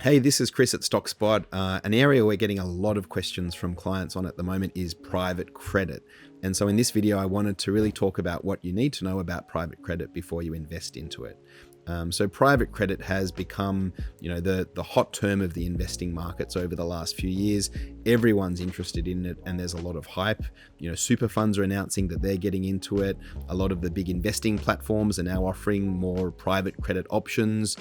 Hey, this is Chris at Stockspot. An area we're getting a lot of questions from clients on at the moment is private credit. And so in this video, I wanted to really talk about what you need to know about private credit before you invest into it. So private credit has become, the hot term of the investing markets over the last few years. Everyone's interested in it, and there's a lot of hype. Super funds are announcing that they're getting into it. A lot of the big investing platforms are now offering more private credit options.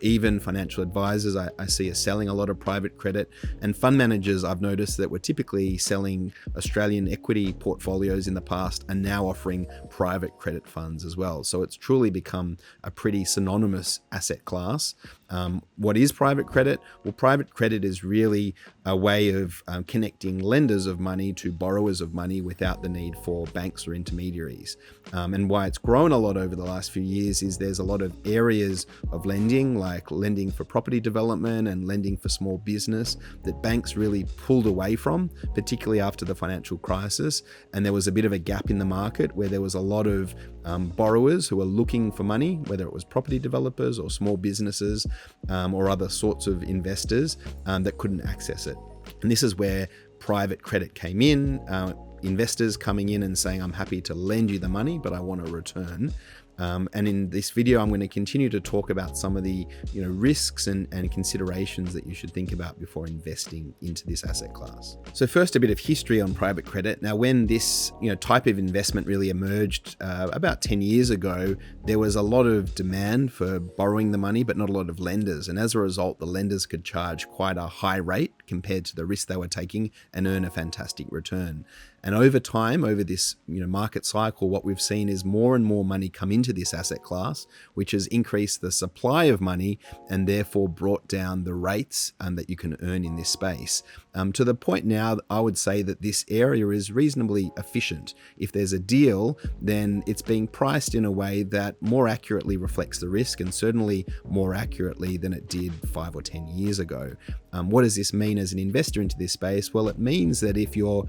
Even financial advisors I see are selling a lot of private credit, and fund managers I've noticed that were typically selling Australian equity portfolios in the past are now offering private credit funds as well. So it's truly become a pretty synonymous asset class. What is private credit? Well, private credit is really a way of connecting lenders of money to borrowers of money without the need for banks or intermediaries. And why it's grown a lot over the last few years is there's a lot of areas of lending, like lending for property development and lending for small business, that banks really pulled away from, particularly after the financial crisis. And there was a bit of a gap in the market where there was a lot of borrowers who were looking for money, whether it was property developers or small businesses or other sorts of investors that couldn't access it. And this is where private credit came in, investors coming in and saying, I'm happy to lend you the money, but I want a return. And in this video, I'm going to continue to talk about some of the risks and considerations that you should think about before investing into this asset class. So first, a bit of history on private credit. Now, when this type of investment really emerged about 10 years ago, there was a lot of demand for borrowing the money, but not a lot of lenders. And as a result, the lenders could charge quite a high rate compared to the risk they were taking and earn a fantastic return. And over time, over this market cycle, what we've seen is more and more money come into this asset class, which has increased the supply of money and therefore brought down the rates that you can earn in this space. To the point now, I would say that this area is reasonably efficient. If there's a deal, then it's being priced in a way that more accurately reflects the risk, and certainly more accurately than it did 5 or 10 years ago. What does this mean as an investor into this space? Well, it means that if you're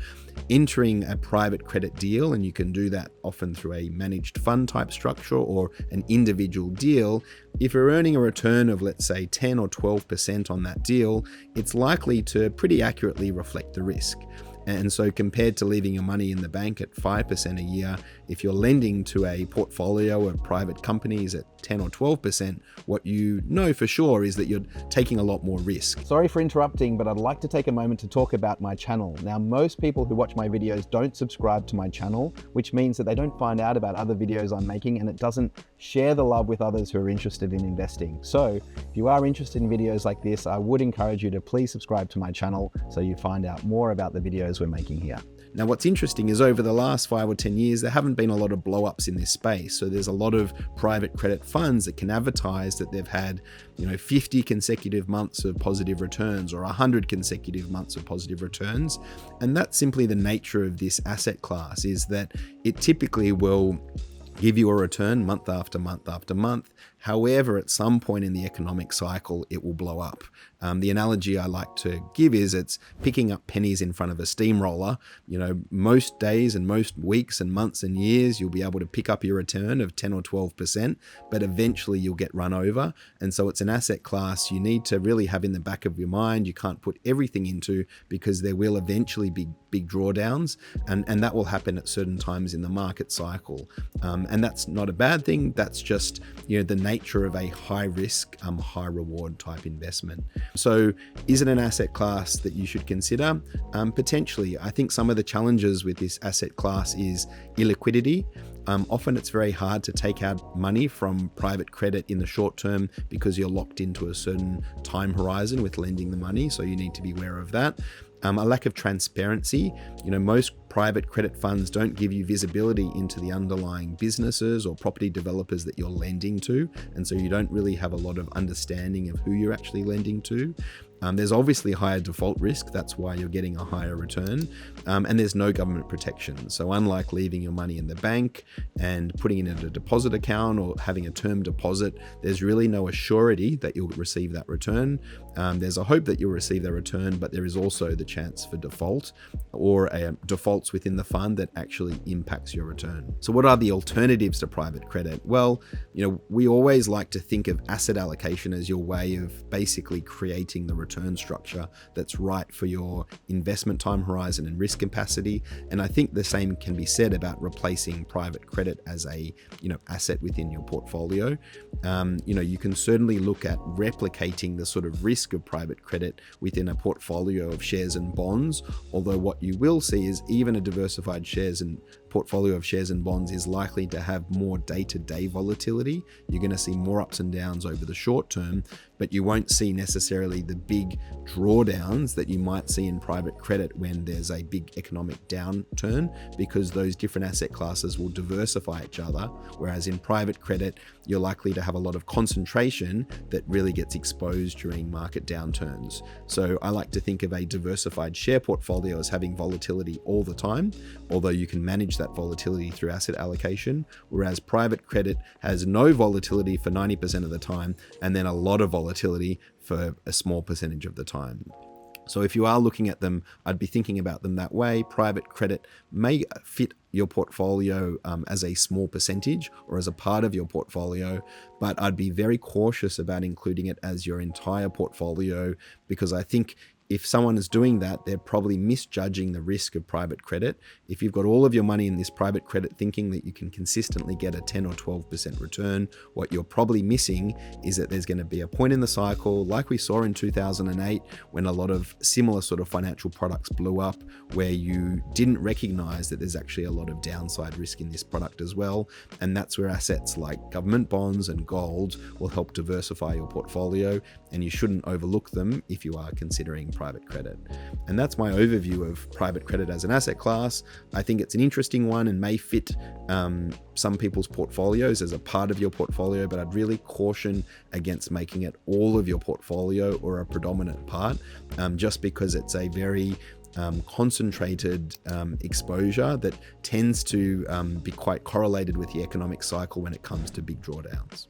entering a private credit deal, and you can do that often through a managed fund type structure or an individual deal, if you're earning a return of, let's say, 10 or 12% on that deal, it's likely to pretty accurately reflect the risk. And so compared to leaving your money in the bank at 5% a year, if you're lending to a portfolio of private companies at 10 or 12%, what you know for sure is that you're taking a lot more risk. Sorry for interrupting, but I'd like to take a moment to talk about my channel. Now, most people who watch my videos don't subscribe to my channel, which means that they don't find out about other videos I'm making, and it doesn't share the love with others who are interested in investing. So if you are interested in videos like this, I would encourage you to please subscribe to my channel so you find out more about the videos we're making here. Now, what's interesting is over the last 5 or 10 years, there haven't been a lot of blow-ups in this space. So there's a lot of private credit funds that can advertise that they've had 50 consecutive months of positive returns or 100 consecutive months of positive returns. And that's simply the nature of this asset class, is that it typically will give you a return month after month after month. However, at some point in the economic cycle, it will blow up. The analogy I like to give is it's picking up pennies in front of a steamroller. Most days and most weeks and months and years, you'll be able to pick up your return of 10 or 12%, but eventually you'll get run over. And so it's an asset class you need to really have in the back of your mind. You can't put everything into, because there will eventually be big drawdowns, and that will happen at certain times in the market cycle. And that's not a bad thing. That's just the nature of a high risk, high reward type investment. So is it an asset class that you should consider? Potentially. I think some of the challenges with this asset class is illiquidity. Often it's very hard to take out money from private credit in the short term because you're locked into a certain time horizon with lending the money. So you need to be aware of that. A lack of transparency. Most private credit funds don't give you visibility into the underlying businesses or property developers that you're lending to. And so you don't really have a lot of understanding of who you're actually lending to. There's obviously higher default risk. That's why you're getting a higher return. And there's no government protection. So unlike leaving your money in the bank and putting it in a deposit account or having a term deposit, there's really no assurity that you'll receive that return. There's a hope that you'll receive that return, but there is also the chance for default or defaults within the fund that actually impacts your return. So what are the alternatives to private credit? Well, we always like to think of asset allocation as your way of basically creating the return structure that's right for your investment time horizon and risk capacity. And I think the same can be said about replacing private credit as a asset within your portfolio. You can certainly look at replicating the sort of risk of private credit within a portfolio of shares and bonds, although what you will see is even a diversified portfolio of shares and bonds is likely to have more day-to-day volatility. You're going to see more ups and downs over the short term, but you won't see necessarily the big drawdowns that you might see in private credit when there's a big economic downturn, because those different asset classes will diversify each other, whereas in private credit, you're likely to have a lot of concentration that really gets exposed during market downturns. So I like to think of a diversified share portfolio as having volatility all the time, although you can manage that volatility through asset allocation, whereas private credit has no volatility for 90% of the time and then a lot of volatility for a small percentage of the time. So if you are looking at them, I'd be thinking about them that way. Private credit may fit your portfolio as a small percentage or as a part of your portfolio, but I'd be very cautious about including it as your entire portfolio, because I think if someone is doing that, they're probably misjudging the risk of private credit. If you've got all of your money in this private credit thinking that you can consistently get a 10 or 12% return, what you're probably missing is that there's going to be a point in the cycle, like we saw in 2008, when a lot of similar sort of financial products blew up, where you didn't recognize that there's actually a lot of downside risk in this product as well. And that's where assets like government bonds and gold will help diversify your portfolio, and you shouldn't overlook them if you are considering private credit. And that's my overview of private credit as an asset class. I think it's an interesting one and may fit some people's portfolios as a part of your portfolio, but I'd really caution against making it all of your portfolio or a predominant part, just because it's a very concentrated exposure that tends to be quite correlated with the economic cycle when it comes to big drawdowns.